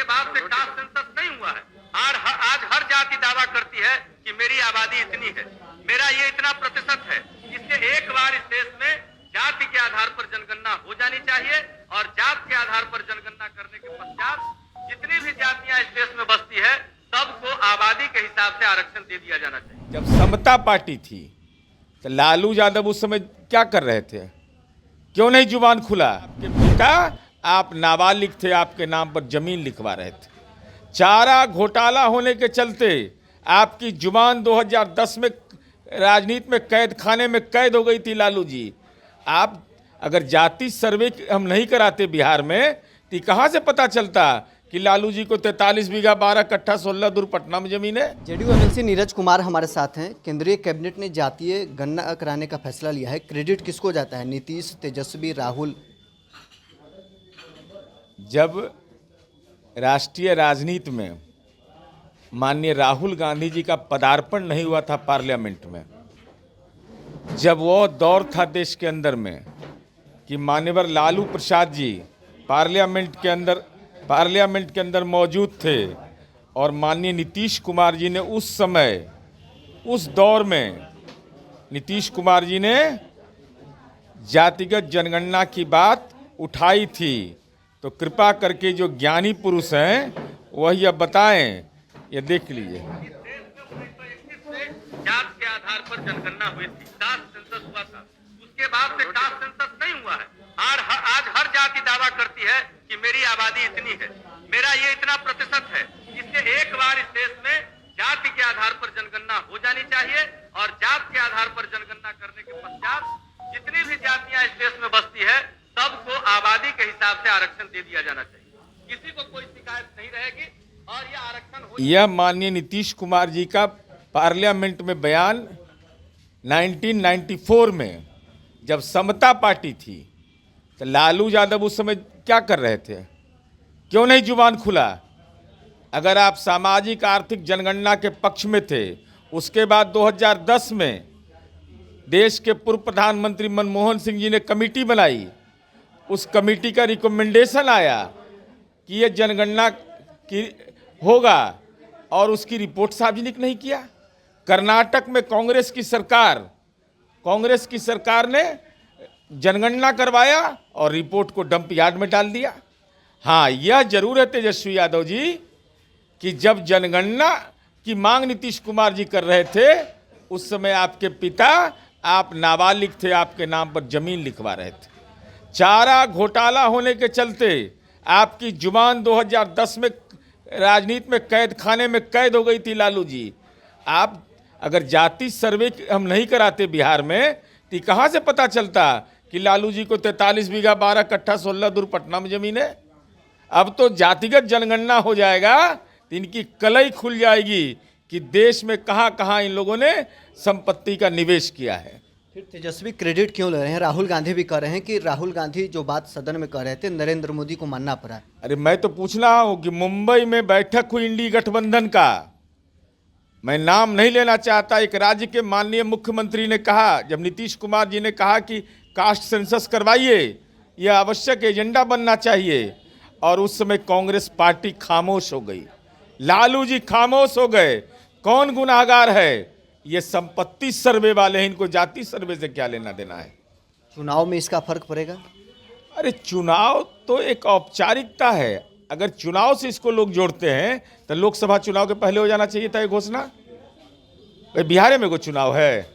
बाद से caste census नहीं हुआ है। आज हर जाति दावा करती है कि मेरी आबादी इतनी है, मेरा ये इतना प्रतिशत है। इसलिए एक बार इस देश में जाति के आधार पर जनगणना हो जानी चाहिए और जात के आधार पर जनगणना करने के पश्चात जितनी भी जातियां इस देश में बसती है सबको आबादी के हिसाब से आरक्षण दे दिया जाना चाहिए। जब समता पार्टी थी तो लालू यादव उस समय क्या कर रहे थे? क्यों नहीं जुबान खुला? आपके पिता आप नाबालिग थे, आपके नाम पर जमीन लिखवा रहे थे। चारा घोटाला होने के चलते आपकी जुबान 2010 में राजनीति में कैद खाने में कैद हो गई थी। लालू जी, आप अगर जाति सर्वे हम नहीं कराते बिहार में तो कहाँ से पता चलता कि लालू जी को 43 बीघा 12 कट्ठा 16 दूर पटना में जमीन है। जेडीयू एमएलसी नीरज कुमार हमारे साथ हैं। केंद्रीय कैबिनेट ने जातीय गणना कराने का फैसला लिया है। क्रेडिट किसको जाता है? नीतीश, तेजस्वी, राहुल? जब राष्ट्रीय राजनीति में माननीय राहुल गांधी जी का पदार्पण नहीं हुआ था पार्लियामेंट में, जब वो दौर था देश के अंदर में कि मान्यवर लालू प्रसाद जी पार्लियामेंट के अंदर मौजूद थे और माननीय नीतीश कुमार जी ने उस समय उस दौर में नीतीश कुमार जी ने जातिगत जनगणना की बात उठाई थी। तो कृपा करके जो ज्ञानी पुरुष हैं वही अब बताएं, ये देख लीजिए। जात के आधार पर जनगणना हुई थी, कास्ट सेंसस हुआ था। उसके बाद से कास्ट सेंसस नहीं हुआ है। आज हर जाति दावा करती है कि मेरी आबादी इतनी है, मेरा ये इतना प्रतिशत है। इसलिए एक बार इस देश में जाति के आधार पर जनगणना हो जानी चाहिए और जात के आधार पर जनगणना करने के पश्चात जितनी भी जातियां इस देश में बसती है सबको आबादी के हिसाब से आरक्षण दे दिया जाना चाहिए। किसी को कोई शिकायत नहीं रहेगी और यह आरक्षण हो। यह माननीय नीतीश कुमार जी का पार्लियामेंट में बयान 1994 में जब समता पार्टी थी तो लालू यादव उस समय क्या कर रहे थे? क्यों नहीं जुबान खुला? अगर आप सामाजिक आर्थिक जनगणना के पक्ष में थे, उसके बाद 2010 में देश के पूर्व प्रधानमंत्री मनमोहन सिंह जी ने कमेटी बनाई। उस कमेटी का रिकमेंडेशन आया कि ये जनगणना की होगा और उसकी रिपोर्ट सार्वजनिक नहीं किया। कर्नाटक में कांग्रेस की सरकार ने जनगणना करवाया और रिपोर्ट को डंप यार्ड में डाल दिया। हाँ, यह जरूर है तेजस्वी यादव जी कि जब जनगणना की मांग नीतीश कुमार जी कर रहे थे उस समय आपके पिता आप नाबालिग थे, आपके नाम पर जमीन लिखवा रहे थे। चारा घोटाला होने के चलते आपकी जुबान 2010 में राजनीति में कैद खाने में कैद हो गई थी। लालू जी, आप अगर जाति सर्वे हम नहीं कराते बिहार में तो कहाँ से पता चलता कि लालू जी को 43 बीघा 12 कट्ठा 16 दूर पटना में जमीन है। अब तो जातिगत जनगणना हो जाएगा तो इनकी कलई खुल जाएगी कि देश में कहाँ कहाँ इन लोगों ने संपत्ति का निवेश किया है। फिर तेजस्वी क्रेडिट क्यों ले रहे हैं? राहुल गांधी भी कह रहे हैं कि राहुल गांधी जो बात सदन में कह रहे थे नरेंद्र मोदी को मानना पड़ा। अरे मैं तो पूछ रहा हूँ कि मुंबई में बैठक हुई इंडी गठबंधन का, मैं नाम नहीं लेना चाहता, एक राज्य के माननीय मुख्यमंत्री ने कहा, जब नीतीश कुमार जी ने कहा कि कास्ट सेंसस करवाइए, यह आवश्यक एजेंडा बनना चाहिए, और उस समय कांग्रेस पार्टी खामोश हो गई, लालू जी खामोश हो गए। कौन गुनाहगार है? ये संपत्ति सर्वे वाले हैं, इनको जाति सर्वे से क्या लेना देना है? चुनाव में इसका फर्क पड़ेगा? अरे चुनाव तो एक औपचारिकता है। अगर चुनाव से इसको लोग जोड़ते हैं तो लोकसभा चुनाव के पहले हो जाना चाहिए था ये घोषणा। भाई बिहार में कोई चुनाव है?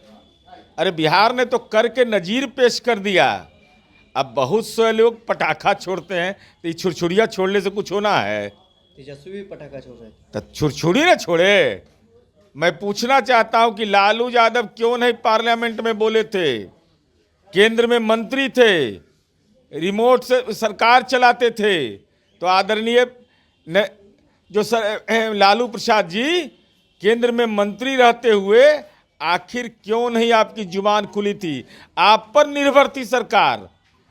अरे बिहार ने तो करके नजीर पेश कर दिया। अब बहुत से लोग पटाखा छोड़ते हैं तो ये छुरछुरिया छोड़ने से कुछ होना है? तेजस्वी भी पटाखा छोड़ रहे थे तो छुरछुरी ना छोड़े। मैं पूछना चाहता हूं कि लालू यादव क्यों नहीं पार्लियामेंट में बोले थे? केंद्र में मंत्री थे, रिमोट से सरकार चलाते थे, तो आदरणीय लालू प्रसाद जी केंद्र में मंत्री रहते हुए आखिर क्यों नहीं आपकी जुबान खुली थी? आप पर निर्भर थी सरकार।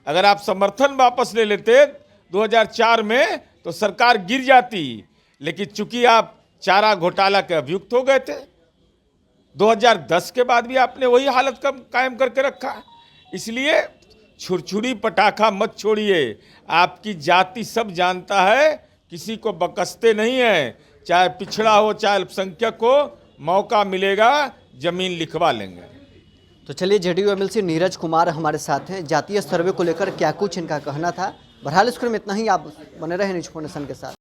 अगर आप समर्थन वापस ले लेते 2004 में तो सरकार गिर जाती, लेकिन चूंकि आप चारा घोटाला के अभियुक्त हो गए थे, 2010 के बाद भी आपने वही हालत का कायम करके रखा। इसलिए छुरछुरी पटाखा मत छोड़िए। आपकी जाति सब जानता है, किसी को बकसते नहीं है, चाहे पिछड़ा हो चाहे अल्पसंख्यक हो, मौका मिलेगा जमीन लिखवा लेंगे। तो चलिए, जेडीयू एमएलसी नीरज कुमार हमारे साथ हैं। जातीय सर्वे को लेकर क्या कुछ इनका कहना था। बहरहाल इसमें इतना ही। आप बने रहे न्यूज़ 4 नेशन के साथ।